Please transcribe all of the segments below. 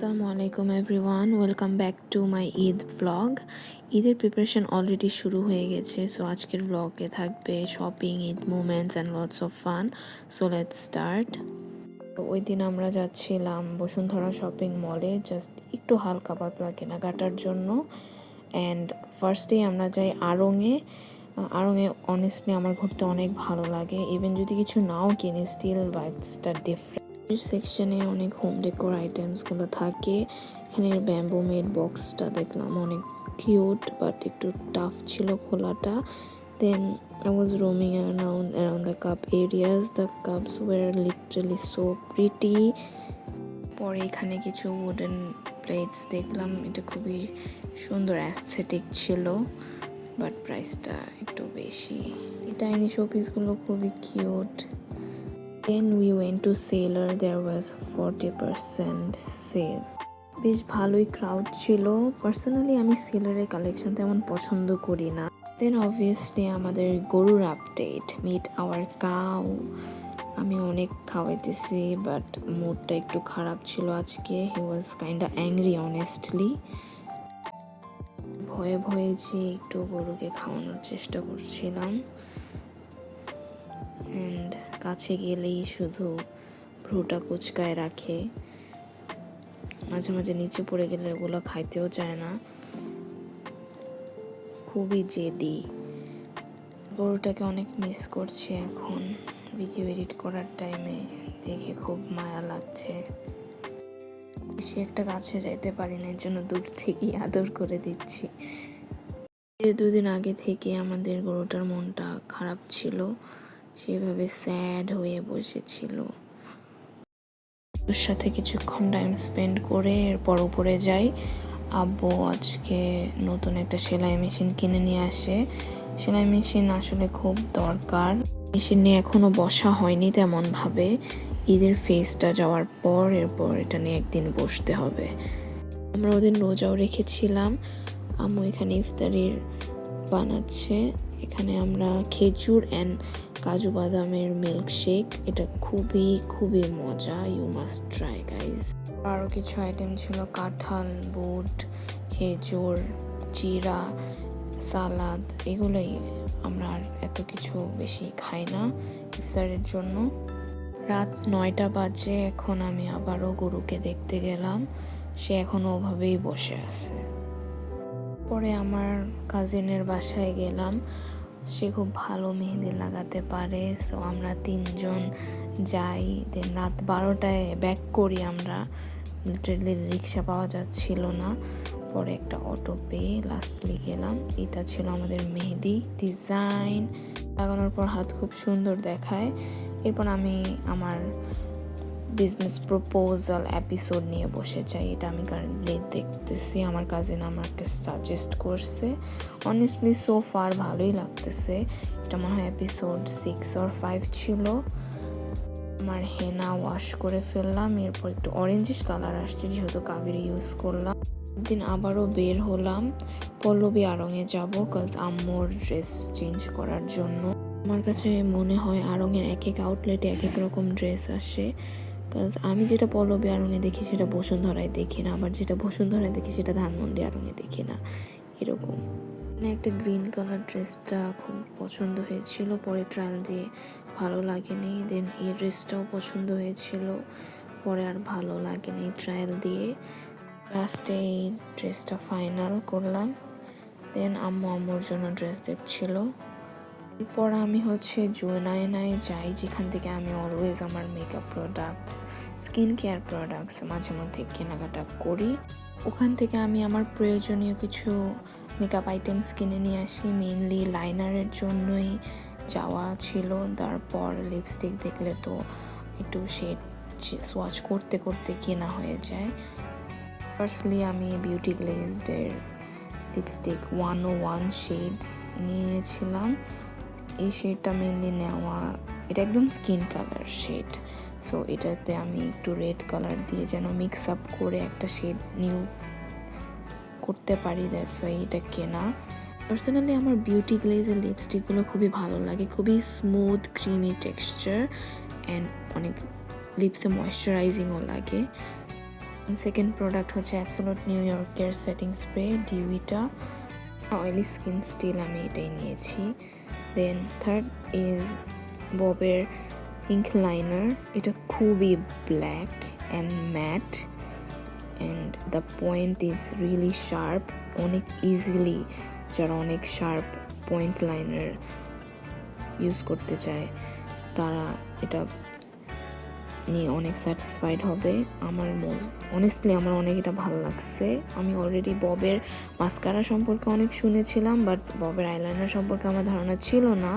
আসসালামু আলাইকুম everyone, welcome back to my Eid vlog. ঈদের প্রিপারেশন অলরেডি শুরু হয়ে গেছে। সো আজকের ভ্লগে থাকবে shopping, Eid moments and lots of fun. So let's start. ওই দিন আমরা যাচ্ছিলাম বসুন্ধরা শপিং মলে জাস্ট একটু হালকা পাতলা কেনাকাটার জন্য। অ্যান্ড ফার্স্টেই আমরা যাই আড়ংয়ে। অনেস্টলি আমার ঘুরতে অনেক ভালো লাগে। ইভেন যদি কিছু নাও কিনি, স্টিল ভাইবসটা ডিফারেন্ট। সেকশনে অনেক হোম ডেকোর আইটেমসগুলো থাকে। এখানে ব্যাম্বু মেড বক্সটা দেখলাম অনেক কিউট, বাট একটু টাফ ছিল খোলাটা। দেন I was roaming around the cup areas. The cups were literally so pretty. পরে এখানে কিছু উডেন প্লেটস দেখলাম, এটা খুবই সুন্দর অ্যাস্থেটিক ছিল, বাট প্রাইসটা একটু বেশি। এই টাইনি শোপিসগুলো খুবই cute. Then we went to Sailor. There was 40% sale. বেশ ভালোই ক্রাউড ছিল। পার্সোনালি আমি সেলারের কালেকশন তেমন পছন্দ করি না। দেন অবভিয়াসলি আমাদের গরুর আপডেট, মিট আওয়ার কাউ। আমি অনেক খাওয়াইতেছি, বাট মুডটা একটু খারাপ ছিল আজকে। হি ওয়াজ কাইন্ডা অ্যাংরি অনেস্টলি। ভয়ে ভয়ে যে একটু গরুকে খাওয়ানোর চেষ্টা করছিলাম, অ্যান্ড কাছে গেলেই শুধু ভ্রুটা কুচকায় রাখে। মাঝে মাঝে নিচে পড়ে গেলে ওগুলো খাইতেও চায় না, খুবই জেদি। গরুটাকে অনেক মিস করছি এখন। ভিডিও এডিট করার টাইমে দেখে খুব মায়া লাগছে। বেশি একটা কাছে যাইতে পারি না, এর জন্য দূর থেকেই আদর করে দিচ্ছি। এর 2 দিন আগে থেকে আমাদের গরুটার মনটা খারাপ ছিল, সেভাবে স্যাড হয়ে বসেছিল। ওর সাথে কিছুক্ষণ টাইম স্পেন্ড করে এরপর উপরে যাই। আব্বু আজকে নতুন একটা সেলাই মেশিন কিনে নিয়ে আসে। সেলাই মেশিন আসলে খুব দরকার। মেশিন নিয়ে এখনও বসা হয়নি তেমনভাবে। ঈদের ফেসটা যাওয়ার পর এরপর এটা নিয়ে একদিন বসতে হবে। আমরা ওদের রোজাও রেখেছিলাম। আম্মু এখানে ইফতারির বানাচ্ছে। এখানে আমরা খেজুর অ্যান্ড কাজু বাদামের মিল্কশেক, এটা খুবই খুবই মজা। You must try guys. আরও কিছু আইটেম ছিল, কাঁঠাল, বুট, খেজুর, জিরা, সালাদ। এগুলোই, আমরা আর এত কিছু বেশি খাই না ইফতারের জন্য। রাত 9টা বাজে। এখন আমি আবারও গরুকে দেখতে গেলাম। সে এখনও ওভাবেই বসে আছে। পরে আমার কাজিনের বাসায় গেলাম। সে খুব ভালো মেহেদি লাগাতে পারে। সো আমরা 3 জন যাই। দেন রাত 12টায় ব্যাক করি আমরা। লিটারেলি রিক্সা পাওয়া যাচ্ছিল না। পরে একটা অটো পেয়ে লাস্টলি গেলাম। এটা ছিল আমাদের মেহেদি ডিজাইন। লাগানোর পর হাত খুব সুন্দর দেখায়। এরপর আমি আমার বিজনেস প্রপোজাল এপিসোড নিয়ে বসে যাই। এটা আমি কারেন্টলি দেখতেছি, আমার কাজিন আমাকে সাজেস্ট করছে। অনেস্টলি সো ফার ভালোই লাগতেছে। এটা মনে হয় এপিসোড 6 or 5 ছিল। আমার হেনা ওয়াশ করে ফেললাম। এরপর একটু অরেঞ্জিশ কালার আসছে যেহেতু কাবেরি ইউজ করলাম। একদিন আবারও বের হলাম, পল্লবী আড়ংয়ে যাব, কজ আম্মুর ড্রেস চেঞ্জ করার জন্য। আমার কাছে মনে হয় আড়ংয়ের এক এক আউটলেটে এক এক রকম ড্রেস আসে। কাজ আমি যেটা পল্লবী আড়ংয়ে দেখি সেটা বসুন্ধরায় দেখি না, আবার যেটা বসুন্ধরায় দেখি সেটা ধানমন্ডি আড়ংয়ে দেখি না, এরকম। মানে একটা গ্রিন কালার ড্রেসটা খুব পছন্দ হয়েছিল, পরে ট্রায়াল দিয়ে ভালো লাগেনি। দেন এই ড্রেসটাও পছন্দ হয়েছিল, পরে আর ভালো লাগেনি ট্রায়াল দিয়ে। লাস্টে এই ড্রেসটা ফাইনাল করলাম। দেন আম্মুর জন্য ড্রেস দেখছিল। এরপর আমি জুনায়নায় যাই, যেখান থেকে আমি অলওয়েজ আমার makeup products, skin care products মাঝে মধ্যে কেনাকাটা করি। ওখান থেকে আমি আমার প্রয়োজনীয় কিছু মেকআপ আইটেমস কিনে নিয়ে আসি। মেইনলি লাইনারের জন্যই যাওয়া ছিল। তারপর লিপস্টিক দেখলে তো একটু শেড সোয়াচ করতে করতে কেনা হয়ে যায়। ফার্স্টলি আমি বিউটি গ্লেজডের লিপস্টিক 101 শেড নিয়েছিলাম। এই শেডটা মেনলি নেওয়া, এটা একদম স্কিন কালার শেড। সো এটাতে আমি একটু রেড কালার দিয়ে যেন মিক্স আপ করে একটা শেড নিউ করতে পারি, দ্যাটস ওয়াই এটা কেনা। পার্সোনালি আমার বিউটি গ্লেজের লিপস্টিকগুলো খুবই ভালো লাগে, খুবই স্মুথ ক্রিমি টেক্সচার অ্যান্ড অনেক লিপসে ময়শ্চারাইজিংও লাগে। সেকেন্ড প্রোডাক্ট হচ্ছে অ্যাবসোলুট নিউ ইয়র্কের সেটিং স্প্রে ডিউইটা। অয়েলি স্কিন স্টিল আমি এটাই নিয়েছি। দেন থার্ড ইজ ববের ইঙ্ক লাইনার। এটা খুবই black and matte and the point is really sharp. অনেক ইজিলি যারা অনেক শার্প পয়েন্ট লাইনার ইউজ করতে চায় তারা এটা নিয়ে অনেক স্যাটিসফাইড হবে। অনেস্টলি আমার অনেক এটা ভালো লাগছে। আমি অলরেডি ববের মাস্কারা সম্পর্কে অনেক শুনেছিলাম, বাট ববের আইলাইনার সম্পর্কে আমার ধারণা ছিল না,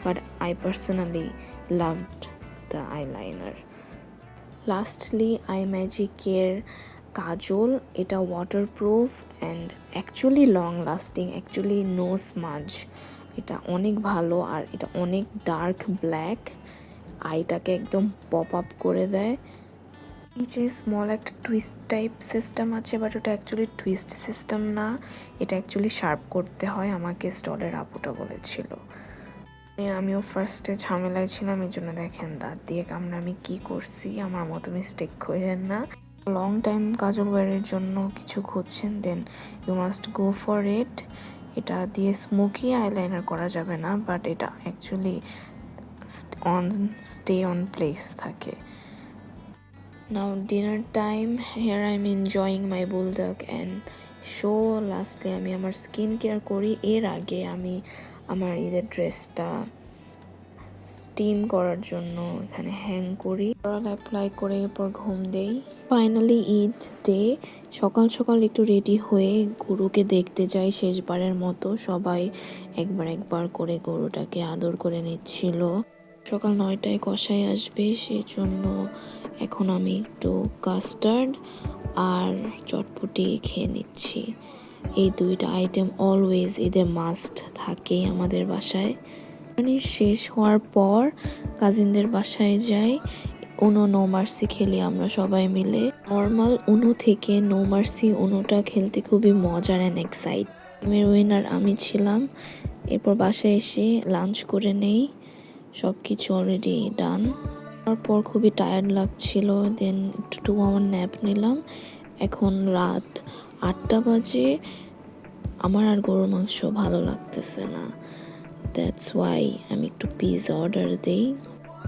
but I personally loved the eyeliner. Lastly I ম্যাজিকের কাজল। এটা waterproof and actually long lasting, actually no smudge. এটা অনেক ভালো আর এটা অনেক ডার্ক ব্ল্যাক, আইটাকে একদম পপ আপ করে দেয়। নিচে স্মল একটা টুইস্ট টাইপ সিস্টেম আছে, বাট ওটা অ্যাকচুয়ালি টুইস্ট সিস্টেম না, এটা অ্যাকচুয়ালি শার্প করতে হয়, আমাকে স্টলের আপুটা বলেছিল। আমিও ফার্স্টে ঝামেলায় ছিলাম, এই জন্য দেখেন দাঁত দিয়ে কামড়ে আমি কি করছি, আমার মতো মিস্টেক করেন না। লং টাইম কাজল ওয়ারের জন্য কিছু খুঁজছেন, then you must go for it. এটা দিয়ে স্মোকি আইলাইনার করা যাবে না, বাট এটা অ্যাকচুয়ালি stay on place থাকে। Now dinner time. Here I'm enjoying my bulldog and show. Lastly আমি আমার স্কিন কেয়ার করি। এর আগে আমি আমার ঈদের ড্রেসটা স্টিম করার জন্য এখানে হ্যাং করি, অ্যাপ্লাই করে এরপর ঘুম দেই। ফাইনালি ঈদ ডে, সকাল সকাল একটু রেডি হয়ে গরুকে দেখতে যাই শেষবারের মতো। সবাই একবার করে গরুটাকে আদর করে নিচ্ছিল। সকাল 9টায় কষাই আসবে, সেই জন্য এখন আমি একটু কাস্টার্ড আর চটপটি খেয়ে নিচ্ছি। এই দুইটা আইটেম অলওয়েজ ঈদের মাস্ট থাকে আমাদের বাসায়। মানে শেষ হওয়ার পর কাজিনদের বাসায় যাই, উনো নো মার্সি খেলি আমরা সবাই মিলে। নর্মাল উনো থেকে নো মার্সি উনোটা খেলতে খুবই মজার অ্যান্ড এক্সাইট। গেমের উইনার আমি ছিলাম। এরপর বাসায় এসে লাঞ্চ করে নেই, সব কিছু অলরেডি ডান। তারপর খুবই টায়ার্ড লাগছিল, দেন একটু 2 আওয়ার ন্যাপ নিলাম। এখন রাত 8টা বাজে, আমার আর গরুর মাংস ভালো লাগতেছে না, দ্যাটস ওয়াই আমি একটু পিৎজা অর্ডার দিই।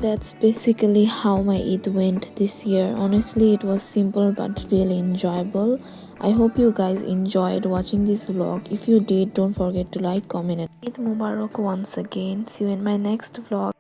That's basically how my Eid went this year. Honestly, it was simple but really enjoyable. I hope you guys enjoyed watching this vlog. If you did, don't forget to like, comment and Eid Mubarak once again. See you in my next vlog.